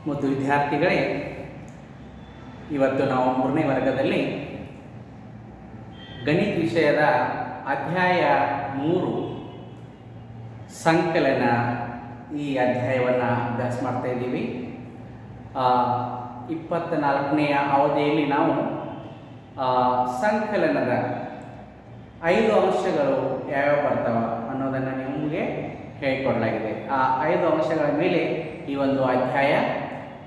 ಮತ್ತು ವಿದ್ಯಾರ್ಥಿಗಳೇ, ಇವತ್ತು ನಾವು 3ನೇ ವರ್ಗದಲ್ಲಿ ಗಣಿತ ವಿಷಯದ ಅಧ್ಯಾಯ 3 ಸಂಕಲನ ಈ ಅಧ್ಯಾಯವನ್ನು ಅಭ್ಯಾಸ ಮಾಡ್ತಾ ಇದ್ದೀವಿ. 24ನೆಯ ಅವಧಿಯಲ್ಲಿ ನಾವು ಸಂಕಲನದ 5 ಅಂಶಗಳು ಯಾವ್ಯಾವ ಬರ್ತಾವ ಅನ್ನೋದನ್ನು ನಿಮಗೆ ಹೇಳಿಕೊಡಲಾಗಿದೆ. ಆ 5 ಅಂಶಗಳ ಮೇಲೆ ಈ ಒಂದು ಅಧ್ಯಾಯ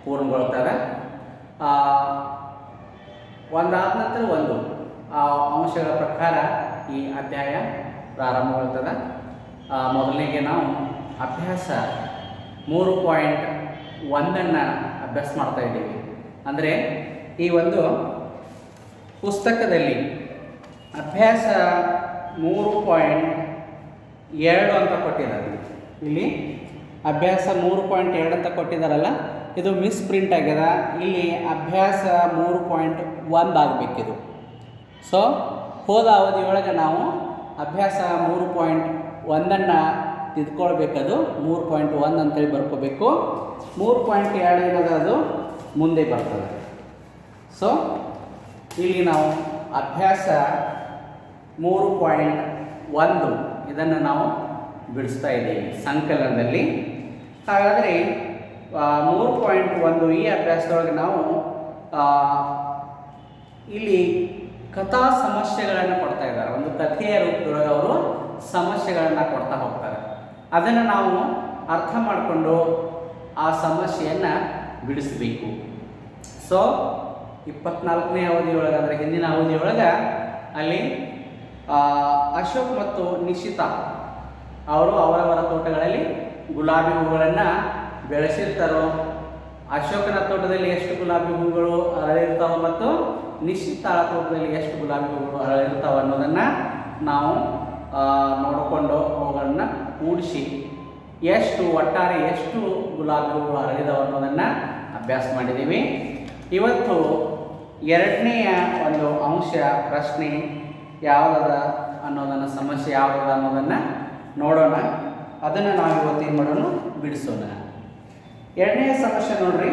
ಪೂರ್ಣಗೊಳ್ತದೆ. ಒಂದಾದ ನಂತರ ಒಂದು ಆ ಅಂಶಗಳ ಪ್ರಕಾರ ಈ ಅಧ್ಯಾಯ ಪ್ರಾರಂಭಗೊಳ್ತದೆ. ಮೊದಲಿಗೆ ನಾವು ಅಭ್ಯಾಸ 3.1 ಅಭ್ಯಾಸ ಮಾಡ್ತಾ ಇದ್ದೀವಿ. ಅಂದರೆ ಈ ಒಂದು ಪುಸ್ತಕದಲ್ಲಿ ಅಭ್ಯಾಸ 3.2 ಅಂತ ಕೊಟ್ಟಿದ್ದಾರೆ. ಇಲ್ಲಿ ಅಭ್ಯಾಸ 3.2 ಅಂತ ಕೊಟ್ಟಿದ್ದಾರಲ್ಲ, ಇದು ಮಿಸ್ ಪ್ರಿಂಟ್ ಆಗ್ಯದ. ಇಲ್ಲಿ ಅಭ್ಯಾಸ 3.1 ಆಗಬೇಕಿದು. ಸೊ ಹೋದ ಅವಧಿಯೊಳಗೆ ನಾವು ಅಭ್ಯಾಸ 3.1 ತಿದ್ಕೊಳ್ಬೇಕದು 3.1 ಅಂತೇಳಿ ಬರ್ಕೋಬೇಕು. 3.2 ಏನದ ಅದು ಮುಂದೆ ಬರ್ತದೆ. ಸೊ ಇಲ್ಲಿ ನಾವು ಅಭ್ಯಾಸ 3.1 ಇದನ್ನು ನಾವು ಬಿಡಿಸ್ತಾ ಇದ್ದೀವಿ ಸಂಕಲನದಲ್ಲಿ. ಹಾಗಾದರೆ 3.1 ಈ ಅಭ್ಯಾಸದೊಳಗೆ ನಾವು ಇಲ್ಲಿ ಕಥಾ ಸಮಸ್ಯೆಗಳನ್ನು ಕೊಡ್ತಾ ಇದ್ದಾರೆ. ಒಂದು ಕಥೆಯ ರೂಪದೊಳಗೆ ಅವರು ಸಮಸ್ಯೆಗಳನ್ನು ಕೊಡ್ತಾ ಹೋಗ್ತಾರೆ. ಅದನ್ನು ನಾವು ಅರ್ಥ ಮಾಡಿಕೊಂಡು ಆ ಸಮಸ್ಯೆಯನ್ನು ಬಿಡಿಸಬೇಕು. ಸೊ 24ನೇ ಅವಧಿಯೊಳಗೆ, ಅಂದರೆ ಹಿಂದಿನ ಅವಧಿಯೊಳಗೆ, ಅಲ್ಲಿ ಅಶೋಕ್ ಮತ್ತು ನಿಶಿತಾ ಅವರು ಅವರವರ ತೋಟಗಳಲ್ಲಿ ಗುಲಾಬಿ ಹೂಗಳನ್ನು ಬೆಳೆಸಿರ್ತಾರೋ, ಅಶೋಕನ ತೋಟದಲ್ಲಿ ಎಷ್ಟು ಗುಲಾಬಿ ಹೂಗಳು ಅರಳಿರ್ತಾವೆ ಮತ್ತು ನಿಶಿತಾ ತೋಟದಲ್ಲಿ ಎಷ್ಟು ಗುಲಾಬಿ ಹೂಗಳು ಅರಳಿರ್ತಾವೆ ಅನ್ನೋದನ್ನು ನಾವು ನೋಡಿಕೊಂಡು ಅವುಗಳನ್ನು ಕೂಡಿಸಿ ಒಟ್ಟಾರೆ ಎಷ್ಟು ಗುಲಾಬಿ ಹೂಗಳು ಅರಳಿದಾವೆ ಅನ್ನೋದನ್ನು ಅಭ್ಯಾಸ ಮಾಡಿದ್ದೀವಿ. ಇವತ್ತು 2ನೆಯ ಒಂದು ಅಂಶ ಪ್ರಶ್ನೆ ಯಾವುದದ ಅನ್ನೋದನ್ನು, ಸಮಸ್ಯೆ ಯಾವುದದ ಅನ್ನೋದನ್ನು ನೋಡೋಣ. ಅದನ್ನು ನಾವು ಇವತ್ತು ಏನು ಮಾಡೋಣ, ಬಿಡಿಸೋಣ. 2ನೇ ಸಮಸ್ಯೆ ನೋಡ್ರಿ.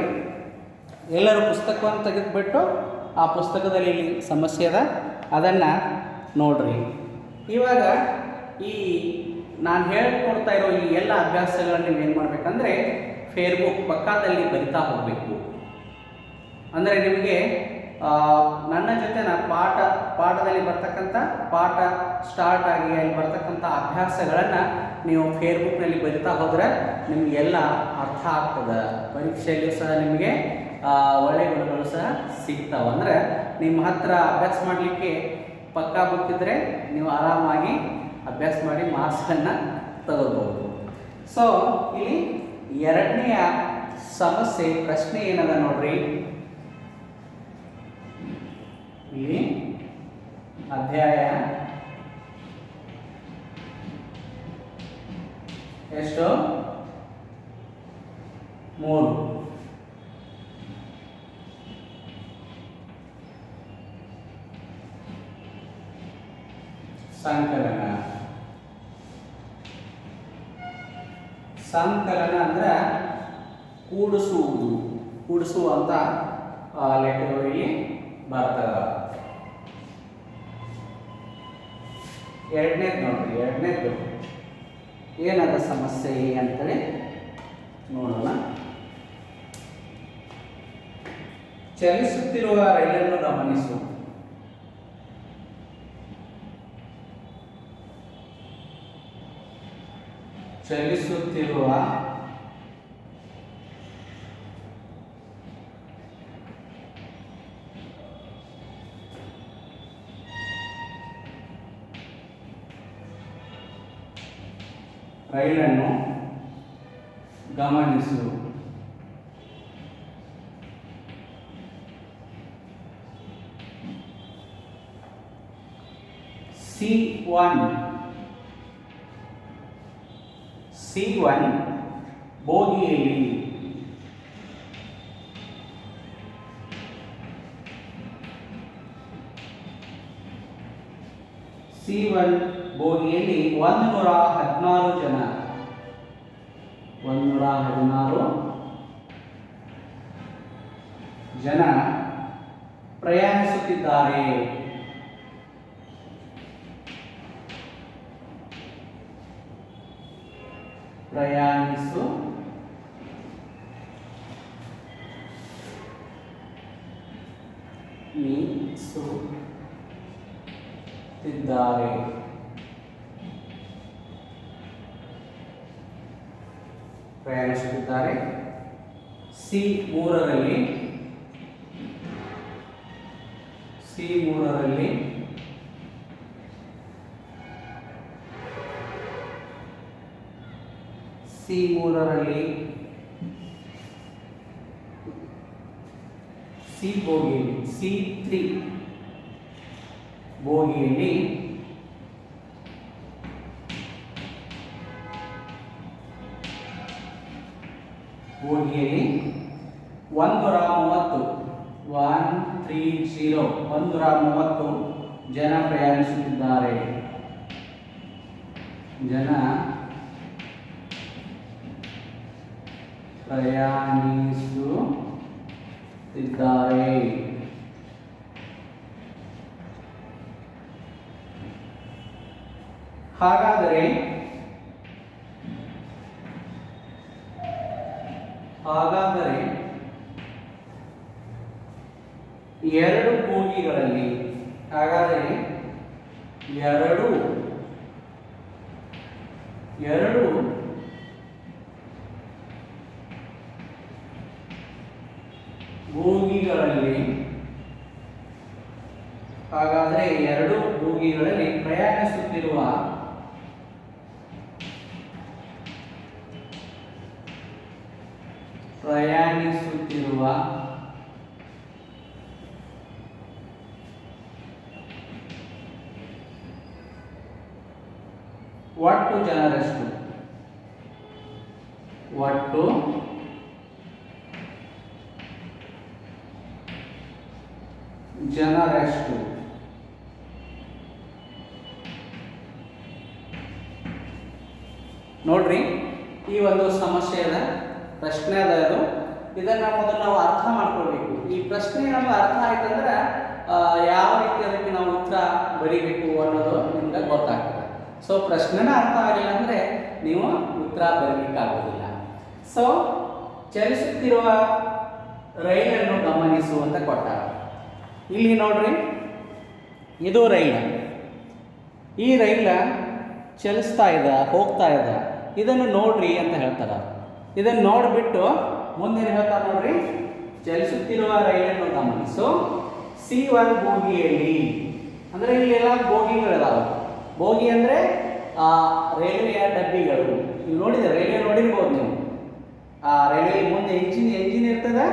ಎಲ್ಲರೂ ಪುಸ್ತಕವನ್ನು ತೆಗೆದುಬಿಟ್ಟು ಆ ಪುಸ್ತಕದಲ್ಲಿ ಸಮಸ್ಯೆ ಅದ, ಅದನ್ನು ನೋಡ್ರಿ. ಇವಾಗ ಈ ನಾನು ಹೇಳ್ಕೊಡ್ತಾ ಇರೋ ಈ ಎಲ್ಲ ಅಭ್ಯಾಸಗಳನ್ನು ನೀವೇನು ಮಾಡಬೇಕಂದ್ರೆ ಫೇಸ್ಬುಕ್ ಪಕ್ಕದಲ್ಲಿ ಬರಿತಾ ಹೋಗಬೇಕು. ಅಂದರೆ ನಿಮಗೆ ನನ್ನ ಜೊತೆ ಪಾಠದಲ್ಲಿ ಬರ್ತಕ್ಕಂಥ ಪಾಠ ಸ್ಟಾರ್ಟ್ ಆಗಿ ಅಲ್ಲಿ ಬರ್ತಕ್ಕಂಥ ಅಭ್ಯಾಸಗಳನ್ನು ನೀವು ಫೇಸ್ಬುಕ್ನಲ್ಲಿ ಬರಿತಾ ಹೋದರೆ ನಿಮಗೆಲ್ಲ ಅರ್ಥ ಆಗ್ತದೆ. ಪರೀಕ್ಷೆಯಲ್ಲೂ ಸಹ ನಿಮಗೆ ಒಳ್ಳೆಯ ಗುಣಗಳು ಸಹ ಸಿಗ್ತಾವೆ. ಅಂದರೆ ನಿಮ್ಮ ಹತ್ರ ಅಭ್ಯಾಸ ಮಾಡಲಿಕ್ಕೆ ಪಕ್ಕಾ ಬುಕ್ಕಿದ್ರೆ ನೀವು ಆರಾಮಾಗಿ ಅಭ್ಯಾಸ ಮಾಡಿ ಮಾರ್ಕ್ಸನ್ನು ತಗೋಬೋದು. ಸೊ ಇಲ್ಲಿ 2ನೆಯ ಸಮಸ್ಯೆ ಪ್ರಶ್ನೆ ಏನದ ನೋಡ್ರಿ. ಇಲ್ಲಿ ಅಧ್ಯಾಯ ಎಷ್ಟು 3 ಸಂಕಲನ ಅಂದ್ರೆ ಕೂಡಿಸುವಂತ ಲೆಕ್ಕಗಳು ಇಲ್ಲಿ ಬರ್ತದ. 2ನೇದು ನೋಡ್ರಿ. 2ನೇದು ಏನದ ಸಮಸ್ಯೆ ಅಂತೇಳಿ ನೋಡೋಣ. ಚಲಿಸುತ್ತಿರುವ ರೈಲನ್ನು ಗಮನಿಸು. ಚಲಿಸುತ್ತಿರುವ ರೈಲನ್ನು ಗಮನಿಸು. C1 ಬೋಗಿಯಲ್ಲಿ C1 ಬೋಗಿಯಲ್ಲಿ 116 ಜನ 116 ಜನ ಪ್ರಯಾಣಿಸುತ್ತಿದ್ದಾರೆ. ಪ್ರಯಾಣಿಸುತ್ತಿದ್ದಾರೆ. ಸಿ ಮೂರರಲ್ಲಿ ಸಿ ಬೋಗಿಯಲ್ಲಿ C3 ಬೋಗಿಯಲ್ಲಿ ಬೋಗಿಯಲ್ಲಿ 130 ಜನ ಪ್ರಯಾಣಿಸುತ್ತಿದ್ದಾರೆ. ಹಾಗಾದರೆ ಎರಡು ಬೋಗಿಗಳಲ್ಲಿ ಪ್ರಯಾಣಿಸುತ್ತಿರುವ ಒಟ್ಟು ಜನರಷ್ಟು ನೋಡ್ರಿ, ಈ ಒಂದು ಸಮಸ್ಯೆಯ ಪ್ರಶ್ನೆ ಅದ. ಇದನ್ನ ಮೊದಲು ನಾವು ಅರ್ಥ ಮಾಡ್ಕೊಳ್ಬೇಕು. ಈ ಪ್ರಶ್ನೆ ನಮ್ಗೆ ಅರ್ಥ ಆಯ್ತಂದ್ರೆ ಯಾವ ರೀತಿ ಅದಕ್ಕೆ ನಾವು ಉತ್ತರ ಬರೀಬೇಕು ಅನ್ನೋದು ನಿಮ್ಗೆ ಗೊತ್ತಾಗ್ತದೆ. ಸೊ ಪ್ರಶ್ನೆನ ಅರ್ಥ ಆಗಿಲ್ಲ ಅಂದ್ರೆ ನೀವು ಉತ್ತರ ಬರೀಲಿಕ್ಕಾಗೋದಿಲ್ಲ. ಸೊ ಚಲಿಸುತ್ತಿರುವ ರೈಲನ್ನು ಗಮನಿಸು ಅಂತ ಕೊಟ್ಟಾರ. ಇಲ್ಲಿ ನೋಡ್ರಿ, ಇದು ರೈಲ. ಈ ರೈಲ ಚಲಿಸ್ತಾ ಇದೆ, ಹೋಗ್ತಾ ಇದೆ. ಇದನ್ನು ನೋಡ್ರಿ ಅಂತ ಹೇಳ್ತಾರ. ಇದನ್ನು ನೋಡಿಬಿಟ್ಟು ಮುಂದೇನು ಹೇಳ್ತಾರೆ ನೋಡ್ರಿ, ಚಲಿಸುತ್ತಿರುವ ರೈಲನ್ನು ಗಮನಿಸು. C1 ಬೋಗಿಯಲ್ಲಿ, ಅಂದರೆ ಇಲ್ಲೆಲ್ಲ ಬೋಗಿಗಳಿದಾವೆ. ಬೋಗಿ ಅಂದರೆ ರೈಲ್ವೆಯ ಡಬ್ಬಿಗಳು. ನೀವು ನೋಡಿದ್ರೆ ರೈಲ್ವೆ ನೋಡಿರ್ಬೋದು ನೀವು. ಆ ರೈಲ್ವೆ ಮುಂದೆ ಎಂಜಿನ್ ಇರ್ತದೆ.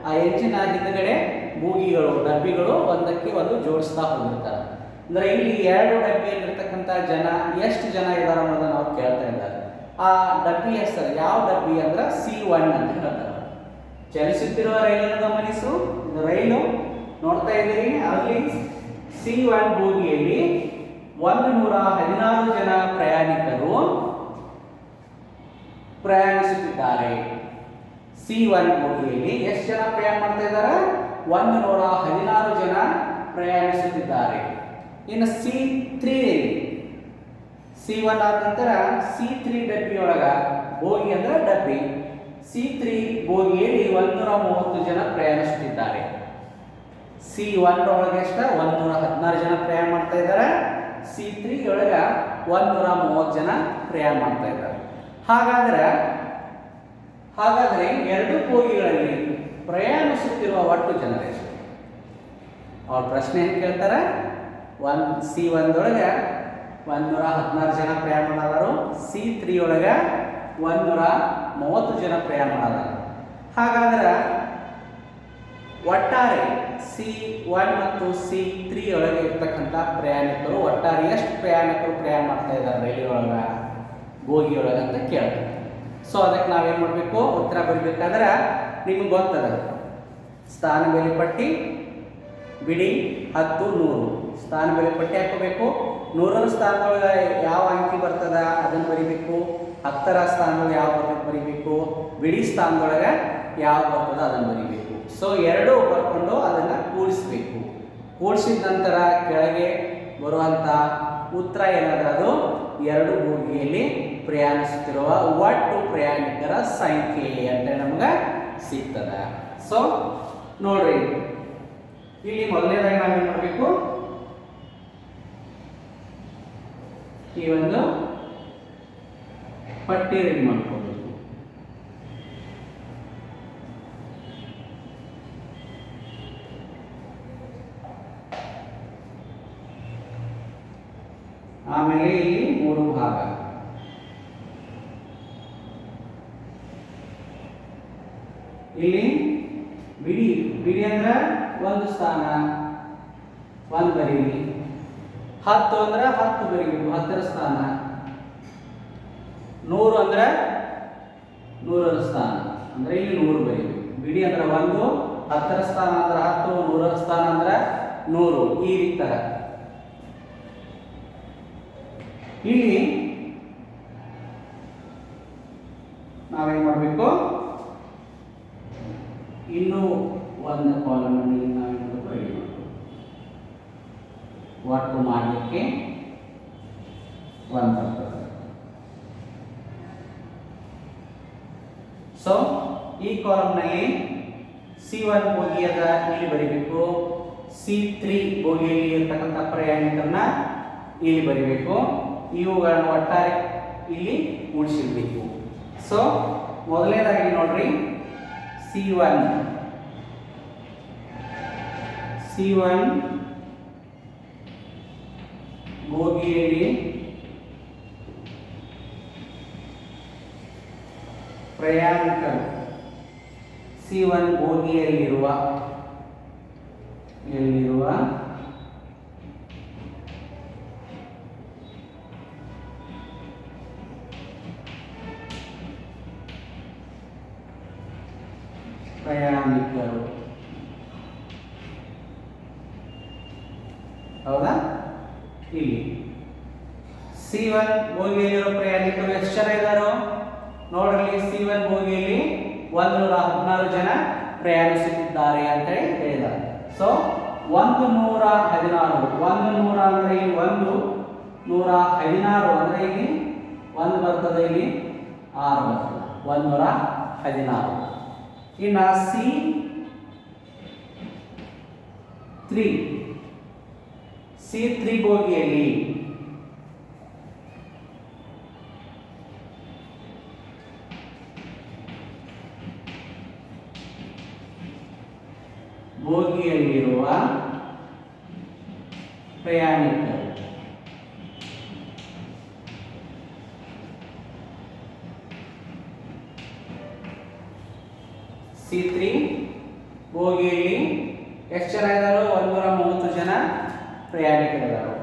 ಆ ಎಂಜಿನ್ ಹಿಂದುಗಡೆ ಬೋಗಿಗಳು, ಡಬ್ಬಿಗಳು ಒಂದಕ್ಕೆ ಒಂದು ಜೋಡಿಸ್ತಾ ಹೋಗಿರ್ತಾರೆ. ಅಂದರೆ ಇಲ್ಲಿ ಎರಡು ಡಬ್ಬಿಯಲ್ಲಿರ್ತಕ್ಕಂಥ ಜನ ಎಷ್ಟು ಜನ ಇದ್ದಾರೆ ಅನ್ನೋದನ್ನು ಅವ್ರು ಕೇಳ್ತಾ ಇದ್ದಾರೆ. ಆ ಡಬ್ಬಿ ಹೆಸರು ಯಾವ ಡಬ್ಬಿ ಅಂದ್ರೆ C1 ಅಂತ ಹೇಳ್ತಾರೆ. ಚಲಿಸುತ್ತಿರುವ ರೈಲನ್ನು ಗಮನಿಸು. ರೈಲು ನೋಡ್ತಾ ಇದ್ದೀರಿ, ಅಲ್ಲಿ C1 ಬೋಗಿಯಲ್ಲಿ 116 ಜನ ಪ್ರಯಾಣಿಕರು ಪ್ರಯಾಣಿಸುತ್ತಿದ್ದಾರೆ. C1 ಬೋಗಿಯಲ್ಲಿ ಎಷ್ಟು ಜನ ಪ್ರಯಾಣ ಮಾಡ್ತಾ ಇದ್ದಾರೆ? 116 ಜನ ಪ್ರಯಾಣಿಸುತ್ತಿದ್ದಾರೆ. ಇನ್ನು C3 C1 ಆದ ನಂತರ C3 ಡಬ್ಬಿಯೊಳಗ, ಬೋಗಿ ಅಂದ್ರೆ ಡಬ್ಬಿ, C3 ಬೋಗಿಯಲ್ಲಿ 130 ಜನ ಪ್ರಯಾಣಿಸುತ್ತಿದ್ದಾರೆ. C1 ಒಳಗೆ ಎಷ್ಟು? 116 ಜನ ಪ್ರಯಾಣ ಮಾಡ್ತಾ ಇದ್ದಾರೆ. C3 ಒಳಗ 130 ಜನ ಪ್ರಯಾಣ ಮಾಡ್ತಾ ಇದ್ದಾರೆ. ಹಾಗಾದರೆ ಎರಡು ಬೋಗಿಗಳಲ್ಲಿ ಪ್ರಯಾಣಿಸುತ್ತಿರುವ ಒಟ್ಟು ಜನರೆಷ್ಟು? ಅವ್ರ ಪ್ರಶ್ನೆ ಏನು ಕೇಳ್ತಾರೆ? C1 ಒಳಗೆ 116 ಜನ ಪ್ರಯಾಣ ಮಾಡಾದರು. C3 ಒಳಗೆ 130 ಜನ ಪ್ರಯಾಣ ಮಾಡಾದರು. ಹಾಗಾದ್ರೆ ಒಟ್ಟಾರೆ C1 ಮತ್ತು C3 ಒಳಗೆ ಇರ್ತಕ್ಕಂಥ ಪ್ರಯಾಣಿಕರು ಒಟ್ಟಾರೆ ಎಷ್ಟು ಪ್ರಯಾಣಿಕರು ಪ್ರಯಾಣ ಮಾಡ್ತಾ ಇದ್ದಾರೆ ರೈಲ್ವೆ ಒಳಗೆ, ಬೋಗಿ ಒಳಗೆ ಅಂತ ಕೇಳ್ತಾರೆ. ಸೊ ಅದಕ್ಕೆ ನಾವೇನು ಮಾಡಬೇಕು? ಉತ್ತರ ಬರಬೇಕಾದ್ರೆ ನಿಮ್ಗೆ ಗೊತ್ತದ, ಸ್ಥಾನ ಬೆಲೆ ಪಟ್ಟಿ ಬಿಡಿ 10 100 ಸ್ಥಾನ ಬೆಲೆ ಪಟ್ಟಿ ಹಾಕೋಬೇಕು. 100ರ ಸ್ಥಾನದೊಳಗೆ ಯಾವ ಅಂಕಿ ಬರ್ತದ ಅದನ್ನು ಬರಿಬೇಕು. 10ರ ಸ್ಥಾನದೊಳಗೆ ಯಾವ ಬರ್ತದೆ ಬರಿಬೇಕು. ಬಿಡಿ ಸ್ಥಾನದೊಳಗೆ ಯಾವ ಬರ್ತದ ಅದನ್ನು ಬರಿಬೇಕು. ಸೊ ಎರಡು ಬರ್ಕೊಂಡು ಅದನ್ನು ಕೂಡಿಸ್ಬೇಕು. ಕೂಡಿಸಿದ ನಂತರ ಕೆಳಗೆ ಬರುವಂಥ ಉತ್ತರ ಏನಾದ್ರೆ ಅದು ಎರಡು ಬೋಗಿಯಲ್ಲಿ ಪ್ರಯಾಣಿಸುತ್ತಿರುವ ಒಟ್ಟು ಪ್ರಯಾಣಿಕರ ಸಂಖ್ಯೆ ಅಂತ ನಮ್ಗೆ ಸಿಗ್ತದೆ. ಸೊ ನೋಡ್ರಿ, ಇಲ್ಲಿ ಮೊದಲನೇದಾಗಿ ನಾವೇನು ಮಾಡಬೇಕು, ಈ ಒಂದು ಪಟ್ಟಿ ರೆಡಿ ಮಾಡ್ಕೋಬೇಕು. ಆಮೇಲೆ ಇಲ್ಲಿ 3 ಭಾಗ, ಇಲ್ಲಿ ಬಿಡಿ ಬಿಡಿ ಅಂದ್ರೆ 1 ಸ್ಥಾನ 1 ಬರೀರಿ, 10 ಅಂದ್ರೆ 10 ಬರೀಬೇಕು 10ರ ಸ್ಥಾನ, 100 ಅಂದ್ರೆ 100ರ ಸ್ಥಾನ ಅಂದ್ರೆ ಇಲ್ಲಿ 100 ಬರೀಬೇಕು. ಬಿಡಿ ಅಂದ್ರೆ 1, 10ರ ಸ್ಥಾನ ಅಂದ್ರೆ 10, 100ರ ಸ್ಥಾನ ಅಂದ್ರೆ 100, ಈ ರೀತಿ. ಇಲ್ಲಿ ನಾವೇನ್ ಮಾಡಬೇಕು, ಇನ್ನೂ ಒಂದು ಕಾಲಮ್ ಅನ್ನು ನಾವೇನು ರೆಡಿ ಮಾಡಬೇಕು, ಒಟ್ಟು ಮಾಡಲಿಕ್ಕೆ 1 ಬರ್ತದೆ. ಸೊ ಈ ಕಾಲಮ್ನಲ್ಲಿ C1 ಬೋಗಿಯದ ಇಲ್ಲಿ ಬರೀಬೇಕು, C3 ಬೋಗಿಯಲ್ಲಿ ಇರ್ತಕ್ಕಂಥ ಪ್ರಯಾಣಿಕರನ್ನ ಇಲ್ಲಿ ಬರೀಬೇಕು, ಇವುಗಳನ್ನು ಒಟ್ಟಾರೆ ಇಲ್ಲಿ ಕೂಡಿಸಿರ್ಬೇಕು. ಸೊ ಮೊದಲನೇದಾಗಿ ನೋಡ್ರಿ, C1 ಬೋಗಿಯಲ್ಲಿ ಪ್ರಯಾಣಿಕರು, C1 ಬೋಗಿಯಲ್ಲಿರುವ ಪ್ರಯಾಣಿಕರು, ಹೌದಾ? ಇಲ್ಲಿ C1 ಬೋಗಿಯಲ್ಲಿರೋ ಪ್ರಯಾಣಿಕರು ಎಷ್ಟು ಜನ ಇದ್ದಾರೋ ನೋಡ್ರಿ. C1 ಬೋಗಿಯಲ್ಲಿ 116 ಜನ ಪ್ರಯಾಣಿಸುತ್ತಿದ್ದಾರೆ ಅಂತ ಹೇಳಿದ್ದಾರೆ. ಸೊ 116, 100 ಅಂದ್ರೆ ಇಲ್ಲಿ 116 ಅಂದ್ರೆ ಇಲ್ಲಿ 1 ಬರ್ತದೆ, ಇಲ್ಲಿ 6 ಬರ್ತದೆ, 116. ಇನ್ನು C3 ಬೋಗಿಯಲ್ಲಿ ಬೋಗಿಯಲ್ಲಿರುವ ಪ್ರಯಾಣಿಕರು, C3 ಬೋಗಿಯಲ್ಲಿ ಎಷ್ಟು ಜನ ಇದ್ದಾರೋ 130 ಜನ ಪ್ರಯಾಣಿಕರಿದ್ದಾರೆ.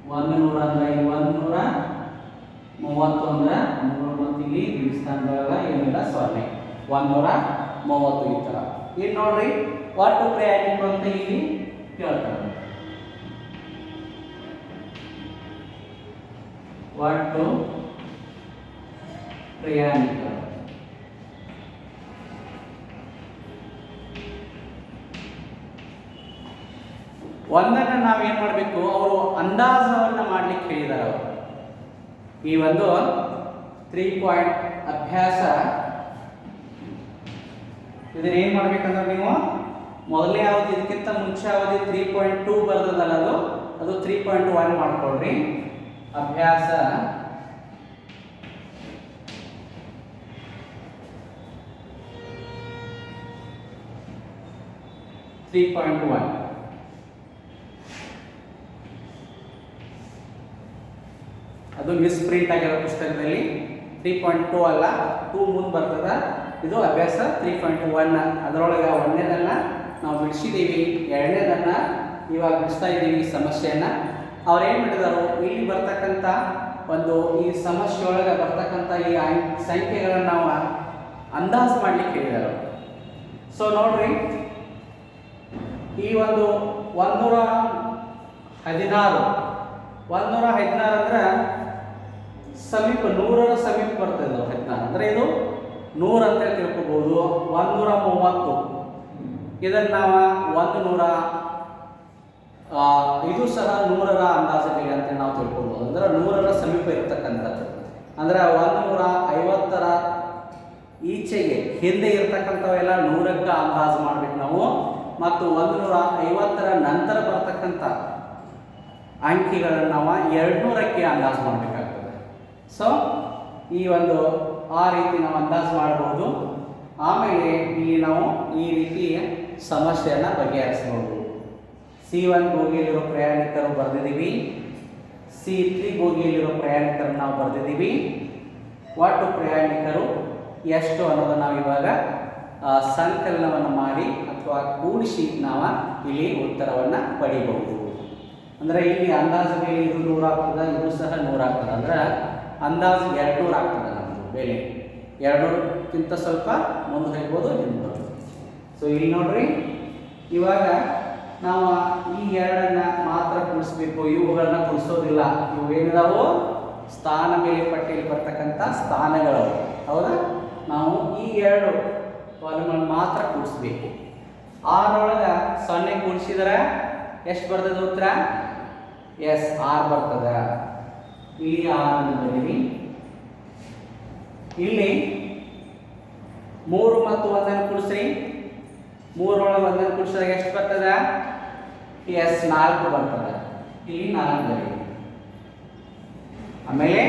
100 ಅಂದ್ರೆ ಇಲ್ಲಿ 130 ಅಂದ್ರೆ 130 ಇಲ್ಲಿ ಸ್ಥಾನದೊಳಗ ಏನಿಲ್ಲ 0, 130 ಈ ಥರ. ಇಲ್ಲಿ ನೋಡ್ರಿ, ಒಟ್ಟು ಪ್ರಯಾಣಿಕರು ಅಂತ ಇಲ್ಲಿ ಕೇಳ್ತಾರೆ. ಒಟ್ಟು ಪ್ರಯಾಣಿಕರು ಒಂದನ್ನು ನಾವೇನು ಮಾಡಬೇಕು, ಅವರು ಅಂದಾಜವನ್ನು ಮಾಡಲಿಕ್ಕೆ ಹೇಳಿದ್ದಾರೆ. ಅವರು ಈ ಒಂದು 3 ಪಾಯಿಂಟ್ ಅಭ್ಯಾಸ ಇದನ್ನ ಏನು ಮಾಡ್ಬೇಕಂದ್ರೆ, ನೀವು ಮೊದಲನೇ ಅವಧಿ ಇದಕ್ಕಿಂತ ಮುಂಚೆ ಅವಧಿ 3.2 ಬರ್ತದಲ್ಲ, ಅದು 3.1 ಮಾಡ್ಕೊಳ್ರಿ. ಅಭ್ಯಾಸ 3.1 ಅದು ಮಿಸ್ಪ್ರಿಂಟ್ ಆಗಿರೋ ಪುಸ್ತಕದಲ್ಲಿ 3.2 ಅಲ್ಲ, 2 ಮುಂದೆ ಬರ್ತದ. ಇದು ಅಭ್ಯಾಸ 3.1. ಅದರೊಳಗೆ ಒಂದನೇದನ್ನು ನಾವು ಬಿಡಿಸಿದ್ದೀವಿ, ಎರಡನೇದನ್ನು ಇವಾಗ ಬಿಡಿಸ್ತಾ ಇದ್ದೀವಿ ಸಮಸ್ಯೆಯನ್ನು. ಅವ್ರೇನು ಮಾಡಿದಾರೋ, ಇಲ್ಲಿ ಬರ್ತಕ್ಕಂಥ ಒಂದು ಈ ಸಮಸ್ಯೆ ಒಳಗೆ ಬರ್ತಕ್ಕಂಥ ಈ ಸಂಖ್ಯೆಗಳನ್ನು ನಾವು ಅಂದಾಜು ಮಾಡಲಿಕ್ಕೆ ಹೇಳಿದರು. ಸೊ ನೋಡ್ರಿ, ಈ ಒಂದು 116 ಅಂದ್ರೆ ಸಮೀಪ 100ರ ಸಮೀಪ ಬರ್ತದೆ. 16 ಅಂದರೆ ಇದು 100 ಅಂತ ತಿಳ್ಕೊಬಹುದು. 130 ಇದನ್ನು ನಾವು 100 ಇದು ಸಹ 100ರ ಅಂದಾಜು ಬೇಗ ಅಂತ ನಾವು ತಿಳ್ಕೊಬೋದು. ಅಂದ್ರೆ 100ರ ಸಮೀಪ ಇರತಕ್ಕಂಥದ್ದು. ಅಂದ್ರೆ 150ರ ಈಚೆಗೆ ಹಿಂದೆ ಇರತಕ್ಕಂಥವೆಲ್ಲ 100ಕ್ಕೆ ಅಂದಾಜು ಮಾಡ್ಬೇಕು ನಾವು. ಮತ್ತು 150ರ ನಂತರ ಬರ್ತಕ್ಕಂಥ ಅಂಕಿಗಳನ್ನು ನಾವು 200ಕ್ಕೆ ಅಂದಾಜು ಮಾಡಬೇಕಾಗ್ತದೆ. ಸೊ ಈ ಒಂದು ಆ ರೀತಿ ನಾವು ಅಂದಾಜು ಮಾಡಬಹುದು. ಆಮೇಲೆ ಇಲ್ಲಿ ನಾವು ಈ ರೀತಿ ಸಮಸ್ಯೆಯನ್ನು ಬಗೆಹರಿಸಬಹುದು. C1 ಬೋಗಿಯಲ್ಲಿರೋ ಪ್ರಯಾಣಿಕರು ಬರೆದಿದ್ದೀವಿ, C3 ಬೋಗಿಯಲ್ಲಿರೋ ಪ್ರಯಾಣಿಕರು ನಾವು ಬರೆದಿದ್ದೀವಿ. ಒಟ್ಟು ಪ್ರಯಾಣಿಕರು ಎಷ್ಟು ಅನ್ನೋದು ನಾವು ಇವಾಗ ಸಂಕಲನವನ್ನು ಮಾಡಿ ಅಥವಾ ಕೂಡಿಸಿ ನಾವು ಇಲ್ಲಿ ಉತ್ತರವನ್ನು ಪಡಿಬಹುದು. ಅಂದರೆ ಇಲ್ಲಿ ಅಂದಾಜು ಬೆಲೆ ಇದು 100 ಆಗ್ತದೆ, ಇದು ಸಹ 100 ಆಗ್ತದೆ. ಅಂದ್ರೆ ಅಂದಾಜು 200 ಆಗ್ತದೆ ನಮ್ಮದು ಬೆಲೆ. 200ಕ್ಕಿಂತ ಸ್ವಲ್ಪ ಮುಂದೆ ಹೋಗ್ಬೋದು, ಹಿಂದೆ ಬರ್ಬೋದು. ಸೊ ಇಲ್ಲಿ ನೋಡ್ರಿ, ಇವಾಗ ನಾವು ಈ ಎರಡನ್ನು ಮಾತ್ರ ಕೂಡಿಸ್ಬೇಕು, ಇವುಗಳನ್ನ ಕೂಡಿಸೋದಿಲ್ಲ. ಇವು ಏನಿದಾವು ಸ್ಥಾನ ಬೆಲೆ ಪಟ್ಟಿಯಲ್ಲಿ ಬರ್ತಕ್ಕಂಥ ಸ್ಥಾನಗಳು, ಹೌದಾ? ನಾವು ಈ 2 ಕಾಲಮ್ಗಳನ್ನು ಮಾತ್ರ ಕೂಡಿಸ್ಬೇಕು. 6ರೊಳಗೆ 0 ಕೂಡಿಸಿದ್ರೆ ಎಷ್ಟು ಬರ್ತದೆ ಉತ್ತರ? ಎಸ್, 6 ಬರ್ತದೆ. ಇಲ್ಲಿ 6 ಬರೀರಿ. ಇಲ್ಲಿ 3 ಮತ್ತು 1 ಕೂಡಿಸ್ರಿ. 3ರೊಳಗೆ 1 ಕೂಡಿಸಿದಾಗ ಎಷ್ಟು ಬರ್ತದೆ? ಎಸ್, 4 ಬರ್ತದೆ. ಇಲ್ಲಿ 4 ಬರೀರಿ. ಆಮೇಲೆ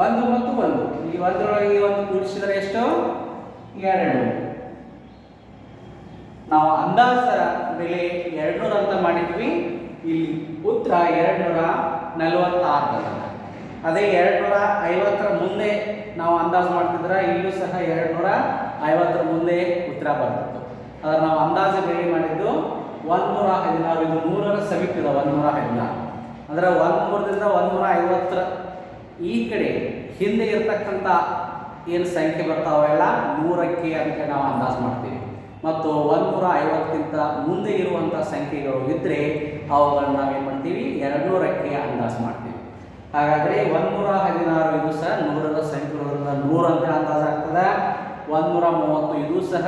1 ಮತ್ತು 1, ಈ 1ರೊಳಗೆ 1 ಕೂಡಿಸಿದ್ರೆ ಎಷ್ಟು? 2. ನಾವು ಅಂದಾಜರ ಬೆಲೆ 200 ಅಂತ ಮಾಡಿದ್ವಿ. ಇಲ್ಲಿ ಉತ್ತರ 246 ಬರ್ತದೆ. ಅದೇ 250ರ ಮುಂದೆ ನಾವು ಅಂದಾಜು ಮಾಡ್ತಿದ್ರೆ ಇಲ್ಲೂ ಸಹ 250ರ ಮುಂದೆ ಉತ್ತರ ಬರ್ತಿತ್ತು. ಆದರೆ ನಾವು ಅಂದಾಜು ಬೆಲೆ ಮಾಡಿದ್ದು 116. ಇದು 100ರ ಸಮೀಪ ಇದೆ, 116. ಅಂದರೆ 100ರಿಂದ 150ರ ಈ ಕಡೆ ಹಿಂದೆ ಇರತಕ್ಕಂಥ ಏನು ಸಂಖ್ಯೆ ಬರ್ತಾವೆಲ್ಲ 100ಕ್ಕೆ ಅಂತ ನಾವು ಅಂದಾಜು ಮಾಡ್ತೀವಿ. ಮತ್ತು 150ಕ್ಕಿಂತ ಮುಂದೆ ಇರುವಂಥ ಸಂಖ್ಯೆಗಳು ಇದ್ದರೆ ಅವುಗಳನ್ನ ನಾವೇನು ಮಾಡ್ತೀವಿ? 200ಕ್ಕೆ ಅಂದಾಜು ಮಾಡ್ತೀವಿ. ಹಾಗಾದರೆ 116 ಇದು ಸಹ 100ರ ಸಂಖ್ಯೆಗಳಿಂದ 100 ಅಂತ ಅಂದಾಜು ಆಗ್ತದೆ. 130 ಇದು ಸಹ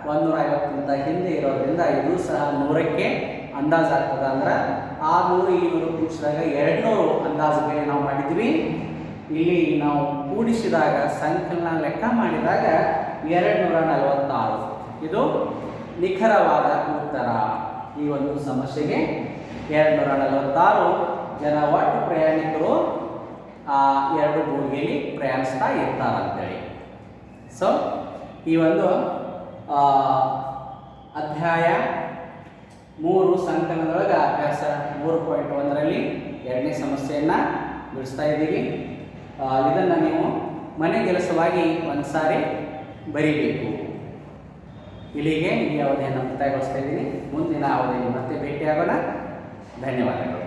150ಕ್ಕಿಂತ ಹಿಂದೆ ಇರೋದ್ರಿಂದ ಇದು ಸಹ 100ಕ್ಕೆ ಅಂದಾಜು ಆಗ್ತದೆ. ಅಂದ್ರೆ 600 ಈ 100 ಕೂಡಿಸಿದಾಗ 200 ಅಂದಾಜು ಬೆಲೆ ನಾವು ಮಾಡಿದ್ವಿ. ಇಲ್ಲಿ ನಾವು ಕೂಡಿಸಿದಾಗ ಸಂಖ್ಯೆನ ಲೆಕ್ಕ ಮಾಡಿದಾಗ 246 ಇದು ನಿಖರವಾದ ಉತ್ತರ. ಈ ಒಂದು ಸಮಸ್ಯೆಗೆ 246 ಜನ ಒಟ್ಟು ಪ್ರಯಾಣಿಕರು 2 ಬೋಗಿಯಲ್ಲಿ ಪ್ರಯಾಣಿಸ್ತಾ ಇರ್ತಾರಂತೇಳಿ. ಸೊ ಈ ಒಂದು ಅಧ್ಯಾಯ 3 ಸಂಕಲನದೊಳಗೆ ಅಭ್ಯಾಸ 3.1ರಲ್ಲಿ 2ನೇ ಸಮಸ್ಯೆಯನ್ನು ಬಿಡಿಸ್ತಾ ಇದ್ದೀವಿ. ಇದನ್ನು ನೀವು ಮನೆ ಕೆಲಸವಾಗಿ ಒಂದು ಸಾರಿ ಬರೀಬೇಕು. ಇಲ್ಲಿಗೆ ಈ ಅವಧಿಯನ್ನು ಮುಕ್ತಾಯಗೊಳಿಸ್ತಾ ಇದ್ದೀನಿ. ಮುಂದಿನ ಅವಧಿಯಲ್ಲಿ ಮತ್ತೆ ಭೇಟಿಯಾಗೋಣ. ಧನ್ಯವಾದಗಳು.